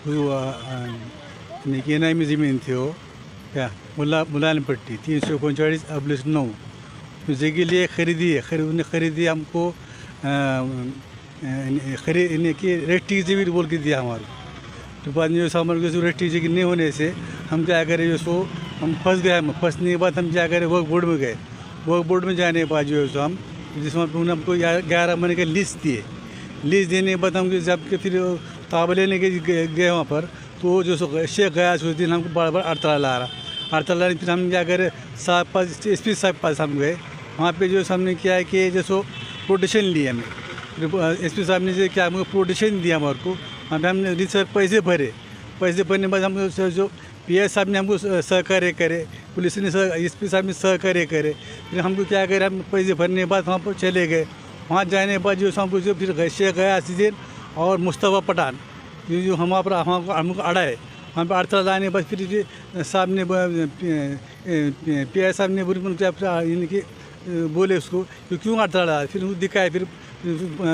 की इनामी ज़मीन थी वो क्या मुलायम पट्टी 339 तो जगह लिए खरीदी है, खरीदी हमको की रेस्टी ज़मीन बोल के दिया हमारे। तो बाद में जो हमारे जो रेस्टी जगह नहीं होने से हम क्या करें जो सो हम फंस गए। हम फंसने के बाद हम क्या करें वर्क बोर्ड में गए। वर्क बोर्ड में जाने के बाद जो है सो हम जिसमें उन्होंने हमको 11 महीने का लीज दिए। लीज देने के बाद हम जब के फिर ताबा लेने के गए वहाँ पर तो जो सो शेख गया उस दिन हमको बड़ा बड़ा हड़ताल ला रहा। हड़ताल लाने फिर हम क्या करें साहब पास SP साहब पास हम गए। वहाँ पे जो हमने क्या है कि जैसो प्रोटेक्शन लिया हमें। SP साहब ने जो क्या हमको प्रोटेक्शन दिया हमारे को। वहाँ पर हमने रिसर्च पैसे भरे। पैसे भरने के बाद हम जो PI साहब ने हमको सहकार्य करे, पुलिस ने SP साहब ने सहकार्य करे। फिर हमको क्या करे हम पैसे भरने के बाद वहाँ पर चले गए। वहाँ जाने के बाद जो हमको जो फिर शेख गया सीजन और मुस्तफ़ा पठान जो हमको अड़ा है। वहाँ पर हड़ताल लाने के बाद फिर साहब ने PI साहब ने इनके बोले उसको कि क्यों हड़ताल लगा। फिर वो दिखाए, फिर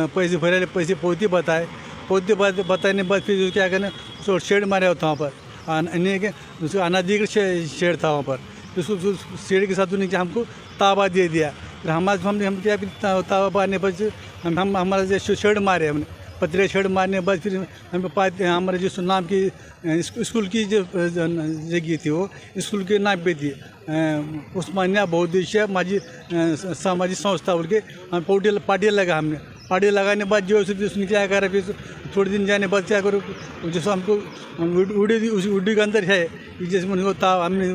पैसे भरे, पैसे पौधे बताए। पौधे बताने के बाद फिर जो क्या करना उसको शेड मारे होता वहाँ पर उसको अनाधिकृत शेड था वहाँ पर। उसको शेड के साथ उन्हें हमको ताबा दे दिया। फिर हम क्या फिर ताबा पाने पर हम हमारा जो शेड मारे हमने पतरे शेड मारने के बाद फिर हम हमारे जो नाम की स्कूल की जो जगह थी वो स्कूल के नाम पे थी उस्मानिया बौद्धिक माझी सामाजिक संस्था बोल के हम पार्टी लगा। हमने पार्टी लगाने के बाद जो उसने क्या करा फिर थोड़े दिन जाने बाद क्या करो जैसे हमको उड़ी के अंदर है जैसे उनको हमने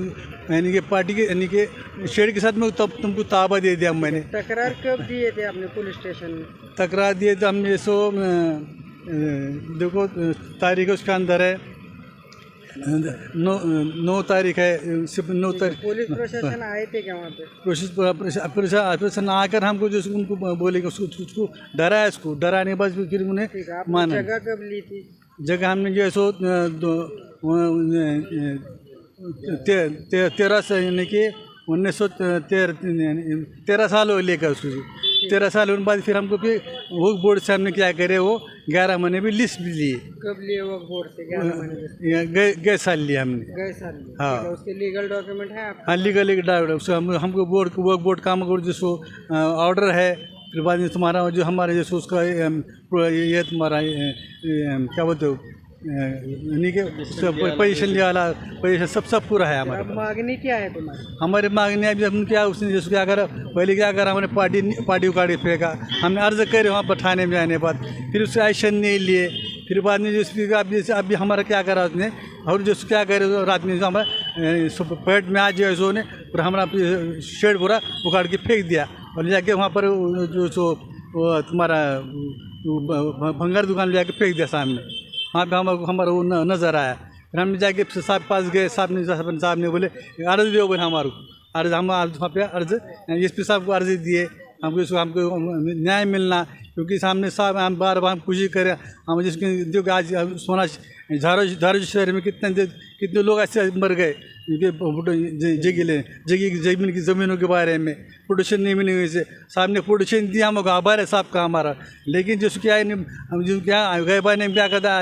यानी कि पार्टी के यानी कि शेड के साथ में तब तुमको ताबा दे दिया। मैंने तकरार कब दिए थे आपने पुलिस स्टेशन में? तकरार दिए तो हमने सो देखो तारीख उसका अंदर है 9 तारीख है। सिर्फ 9 तारीख पुलिस प्रशासन आए थे क्या वहाँ पे? प्रशासन आकर हमको जो उनको बोले कि उसको डराया। उसको डराने के बाद फिर उन्हें माना। जगह कब ली थी? जगह हमने जो है सो 13 से यानी कि 1913 साल हो लेकर उसको 13 साल होने बाद फिर हमको फिर वक्फ बोर्ड से हमने क्या करे वो 11 महीने भी लिस्ट भी लिए। कब लिए वक्फ बोर्ड से 11 महीने? गए साल लिया हमने। गए साल लिए? हाँ। उसके लीगल डॉक्यूमेंट है आपके? हाँ लीगल डॉक्यूमेंट हमको वक्फ बोर्ड का हमको जिसको ऑर्डर है। फिर बाद में तुम्हारा जो हमारे जैसे उसका ये तुम्हारा क्या बोलते हो यानी कि पोजीशन वाला पोजीशन सब पूरा है हमारा। मांगनी क्या है तुम्हारी? हमारे मांगने अभी हम क्या उसने जैसे क्या करा पहले क्या करा हमने पार्टी उखाड़ी फेंका। हमने अर्ज करे वहाँ पर थाने में जाने के बाद फिर उससे एक्शन नहीं लिए। फिर बाद में जो जैसे अभी हमारा क्या करा उसने और जो क्या करे रात में जो हमारा पेट में आज जो है सो ने पूरा हमारा शेड पूरा उखाड़ के फेंक दिया और जाके वहाँ पर जो सो तुम्हारा भंगार दुकान ले जाके फेंक दिया सामने। वहाँ पे हमारा वो नज़र आया। फिर हमने जाके साहब पास गए। साहब ने बोले अर्ज दो बोले हमारे को अर्ज। हम वहाँ पे अर्ज SP साहब को अर्ज दिए हमको न्याय मिलना क्योंकि सामने साहब हम बार हम कोशिश करें हम जिसके जो आज सोना झारू शहर में कितने लोग ऐसे मर गए जमीन की ज़मीनों के बारे में प्रोटेक्शन नहीं मिलने की से साहब ने प्रोटेक्शन दिया हमको आभार है साहब का हमारा। लेकिन जो क्या है हम जो क्या गैबा ने क्या करता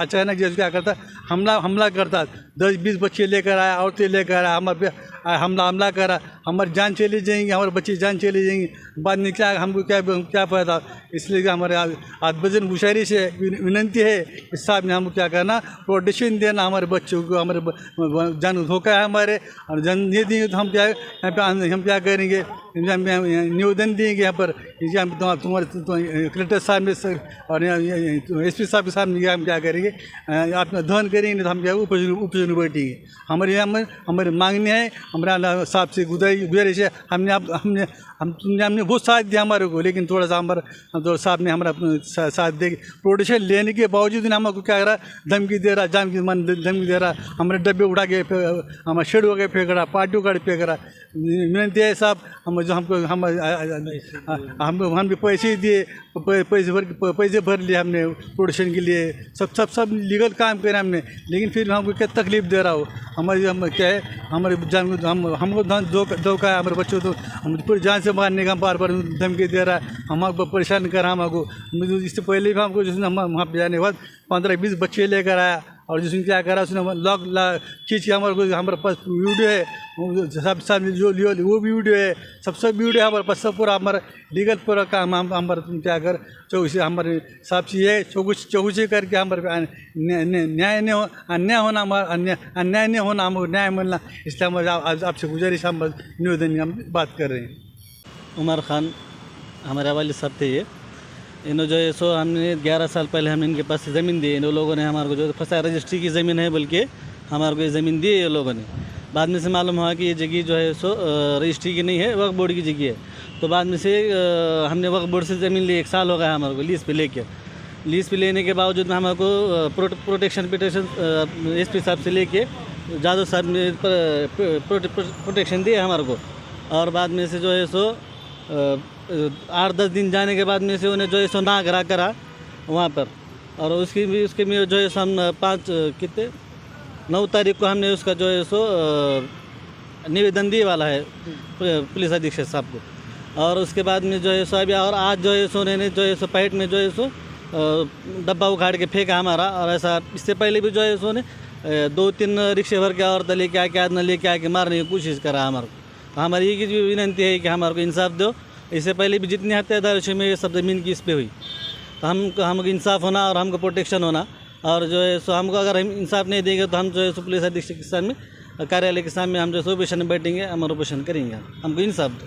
अचानक जैसे क्या करता हमला करता 10-20 बच्चे लेकर आया औरतें लेकर आया हमारे पे हमला करा। हमारी जान चली जाएंगी हमारे बच्चे जान चली जाएंगी बाद में क्या हमको क्या फ़ायदा। इसलिए हमारे आत्मजन गुजारिश से विनंती है कि साहब ने हमको क्या करना प्रोटेक्शन देना हमारे बच्चों को। हमारे जान धोखा है हमारे और जान नहीं देंगे तो हम क्या करेंगे निवेदन देंगे यहाँ पर तुम्हारे कलेक्टर साहब में और SP साहब के सामने हम क्या करेंगे आप दहन करेंगे नहीं तो हम क्या उपचुनाव बैठेंगे। हमारी मांगनी है हमारा साहब से गुजारिश है। हमने बहुत साथ दिया हमारे को लेकिन थोड़ा सा थोड़ा साहब ने हमारा साथ दे प्रोटेक्शन लेने के बावजूद हमको क्या करा धमकी दे रहा जान की मन धमकी दे रहा। हमारे डब्बे उठा के हमारे शेड वगैरह फेंक रहा पार्टी उखाड़ फेंक रहा। विनंती है साहब हम जो हम भी पैसे दिए पैसे भर लिए हमने प्रोटेक्शन के लिए सब लीगल काम करे हमने लेकिन फिर हमको क्या तकलीफ दे रहा हो। हम क्या है हमारे जान हमको धोखा है हमारे बच्चों तो हम पूरी जान से मारने का बार धमकी दे रहा है। हमको परेशान कर रहा हमको इससे पहले भी हमको जिसने हम वहाँ पे जाने के बाद 15-20 बच्चे लेकर आया और जिसने क्या करा उसने लॉक खींच के हमारे पास वीडियो है, सब सब जो लियो वो भी वीडियो है, सब वीडियो है हमारे पास, सब पूरा हमारा लीगल पूरा काम हमारे तुम क्या कर चौकसी हमारे सब चीज़ें चौकसी करके हमारे न्याय नहीं हो, अन्याय होना हमारा अन्याय नहीं होना, हमको न्याय मिलना, इसलिए हम आपसे गुजारिश हम निवेदन हम बात कर रहे हैं। उमर खान हमारे वाले साहब थे ये, इन्होंने जो है सो हमने 11 साल पहले हमने इनके पास ज़मीन दी, इन लोगों ने हमारे को जो फंसा रजिस्ट्री की ज़मीन है बल्कि हमारे को ये ज़मीन दी है ये लोगों ने। बाद में से मालूम हुआ कि ये जगह जो है सो रजिस्ट्री की नहीं है, वक्फ बोर्ड की जगह है। तो बाद में से हमने वक्फ बोर्ड से ज़मीन ली, 1 साल हो गया हमारे को लीज़ पे लेके। लीज़ पे लेने के बावजूद में हमारे को प्रोटेक्शन SP साहब से लेके जादव साहब ने प्रोटेक्शन दिए हमारे को। और बाद में से जो है सो 8-10 दिन जाने के बाद में से उन्हें जो है सो ना करा वहाँ पर। और उसके में जो है सो हम 9 तारीख को हमने उसका जो है सो निवेदन दिए वाला है पुलिस अधीक्षक साहब को। और उसके बाद में जो है सो अभी और आज जो है सो उन्होंने जो है सो पैट में जो है सो डब्बा उखाड़ के फेंका हमारा। और ऐसा इससे पहले भी जो है सो ने 2-3 रिक्शे भर के औरत लेके आके आदमी लेके आके मारने की कोशिश करा हमारे को। तो हमारी ये विनंती है कि हमारे को इंसाफ दो। इससे पहले भी जितनी हत्या धाराशिव में ये सब ज़मीन की इस पे हुई, तो हमको इंसाफ होना और हमको प्रोटेक्शन होना। और जो है सो हमको अगर हम इंसाफ नहीं देंगे तो हम जो है सो पुलिस अधीक्षक के सामने कार्यालय के सामने हम जो है सो ऑपोजिशन में बैठेंगे, हम ऑपोजिशन करेंगे, हमको इंसाफ दो।